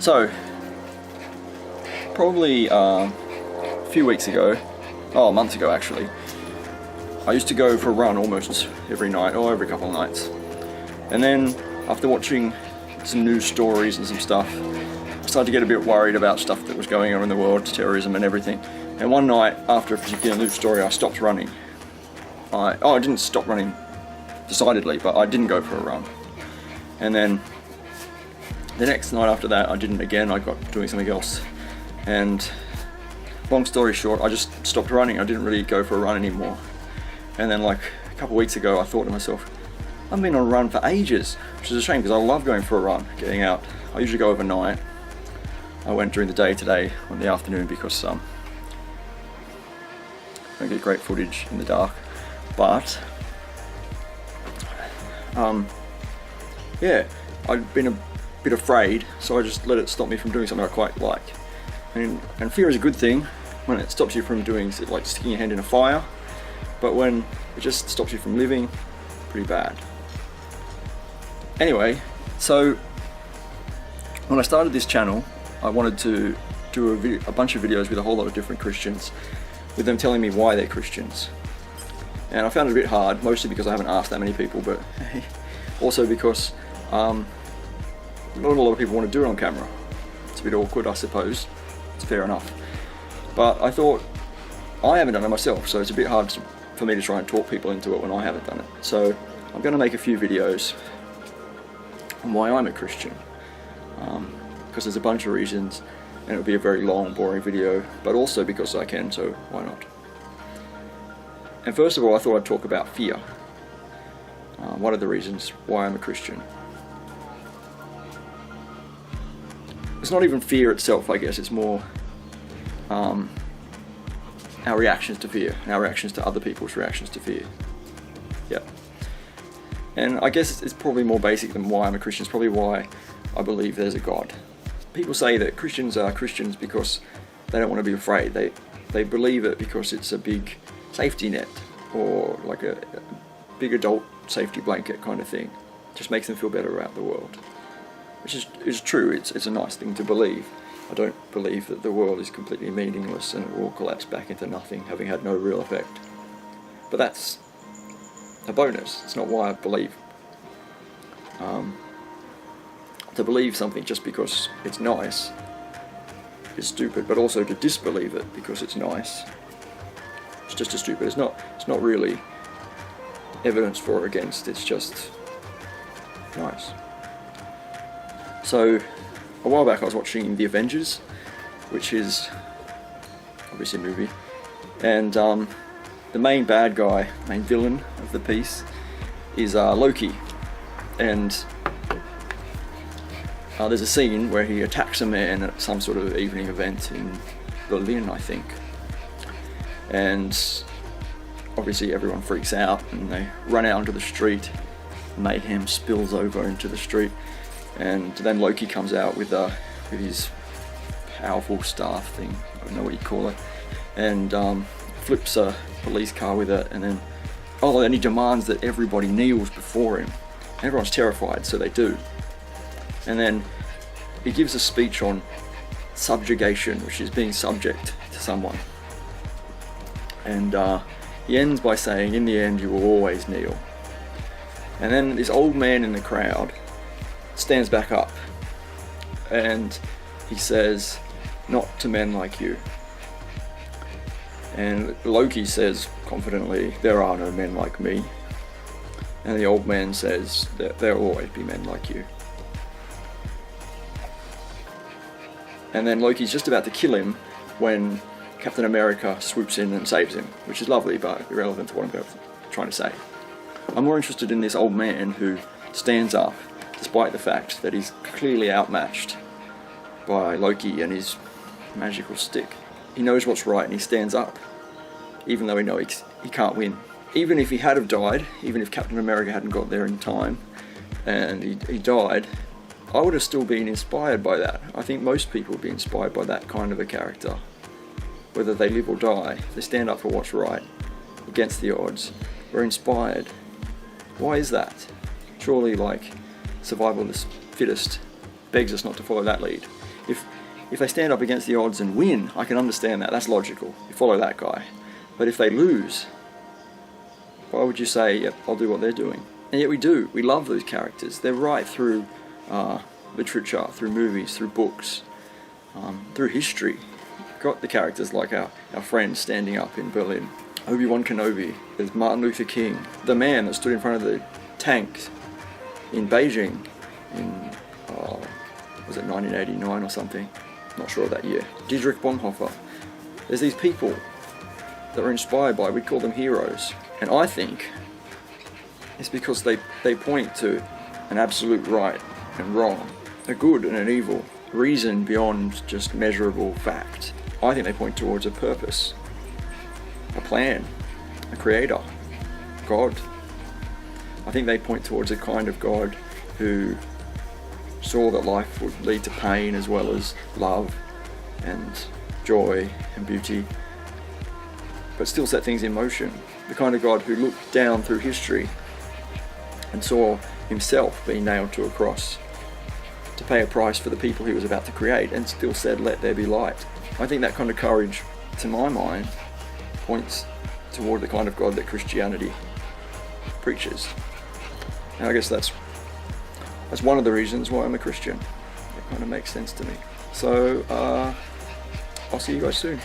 So, probably a few weeks ago, a month ago actually, I used to go for a run almost every night, or every couple of nights. And then, after watching some news stories and some stuff, I started to get a bit worried about stuff that was going on in the world, terrorism and everything. And one night, after a particular news story, I stopped running. I didn't stop running decidedly, but I didn't go for a run. And then the next night after that, I didn't again. I got doing something else. And long story short, I just stopped running. I didn't really go for a run anymore. And then like a couple of weeks ago, I thought to myself, I've been on a run for ages, which is a shame because I love going for a run, getting out. I usually go overnight. I went during the day today, in the afternoon, because I don't get great footage in the dark. But yeah, I'd been a bit afraid, so I just let it stop me from doing something I quite like. And fear is a good thing when it stops you from doing, like sticking your hand in a fire, but when it just stops you from living, pretty bad. Anyway, so when I started this channel, I wanted to do a bunch of videos with a whole lot of different Christians, with them telling me why they're Christians. And I found it a bit hard, mostly because I haven't asked that many people, but also because not a lot of people want to do it on camera. It's a bit awkward, I suppose. It's fair enough. But I thought, I haven't done it myself, so it's a bit hard for me to try and talk people into it when I haven't done it. So I'm going to make a few videos on why I'm a Christian. Because there's a bunch of reasons, and it would be a very long, boring video, but also because I can, so why not? And first of all, I thought I'd talk about fear. One of the reasons why I'm a Christian. It's not even fear itself, I guess, it's more our reactions to fear, and our reactions to other people's reactions to fear. Yeah. And I guess it's probably more basic than why I'm a Christian. It's probably why I believe there's a God. People say that Christians are Christians because they don't want to be afraid. They believe it because it's a big safety net, or like a big adult safety blanket kind of thing. It just makes them feel better about the world. Which is true, it's a nice thing to believe. I don't believe that the world is completely meaningless and it will collapse back into nothing, having had no real effect. But that's a bonus, it's not why I believe. To believe something just because it's nice is stupid, but also to disbelieve it because it's nice, it's just as stupid. It's not really evidence for or against, it's just nice. So, a while back I was watching The Avengers, which is obviously a movie, and the main bad guy, main villain of the piece, is Loki, and there's a scene where he attacks a man at some sort of evening event in Berlin, I think, and obviously everyone freaks out and they run out onto the street. Mayhem spills over into the street, and then Loki comes out with his powerful staff thing, I don't know what you call it, and flips a police car with it, and then he demands that everybody kneels before him. Everyone's terrified, so they do. And then he gives a speech on subjugation, which is being subject to someone. And he ends by saying, in the end you will always kneel. And then this old man in the crowd stands back up and he says, not to men like you. And Loki says confidently, there are no men like me. And the old man says that there will always be men like you. And then Loki's just about to kill him when Captain America swoops in and saves him, which is lovely but irrelevant to what I'm trying to say. I'm more interested in this old man who stands up despite the fact that he's clearly outmatched by Loki and his magical stick. He knows what's right and he stands up, even though he knows he can't win. Even if he had have died, even if Captain America hadn't got there in time and he died, I would have still been inspired by that. I think most people would be inspired by that kind of a character. Whether they live or die, if they stand up for what's right, against the odds, we're inspired. Why is that? Surely, like, survival of the fittest begs us not to follow that lead. If they stand up against the odds and win, I can understand that. That's logical. You follow that guy. But if they lose, why would you say, yep, I'll do what they're doing? And yet we do. We love those characters. They're right through literature, through movies, through books, through history. You've got the characters like our friend standing up in Berlin. Obi-Wan Kenobi. There's Martin Luther King. The man that stood in front of the tanks in Beijing in, was it 1989 or something? Not sure of that year. Dietrich Bonhoeffer. There's these people that we're inspired by. We call them heroes. And I think it's because they point to an absolute right and wrong, a good and an evil, reason beyond just measurable fact. I think they point towards a purpose, a plan, a creator, God. I think they point towards a kind of God who saw that life would lead to pain as well as love and joy and beauty, but still set things in motion. The kind of God who looked down through history and saw himself being nailed to a cross to pay a price for the people he was about to create, and still said, let there be light. I think that kind of courage, to my mind, points toward the kind of God that Christianity preaches. And I guess that's one of the reasons why I'm a Christian. It kind of makes sense to me. So I'll see you guys soon.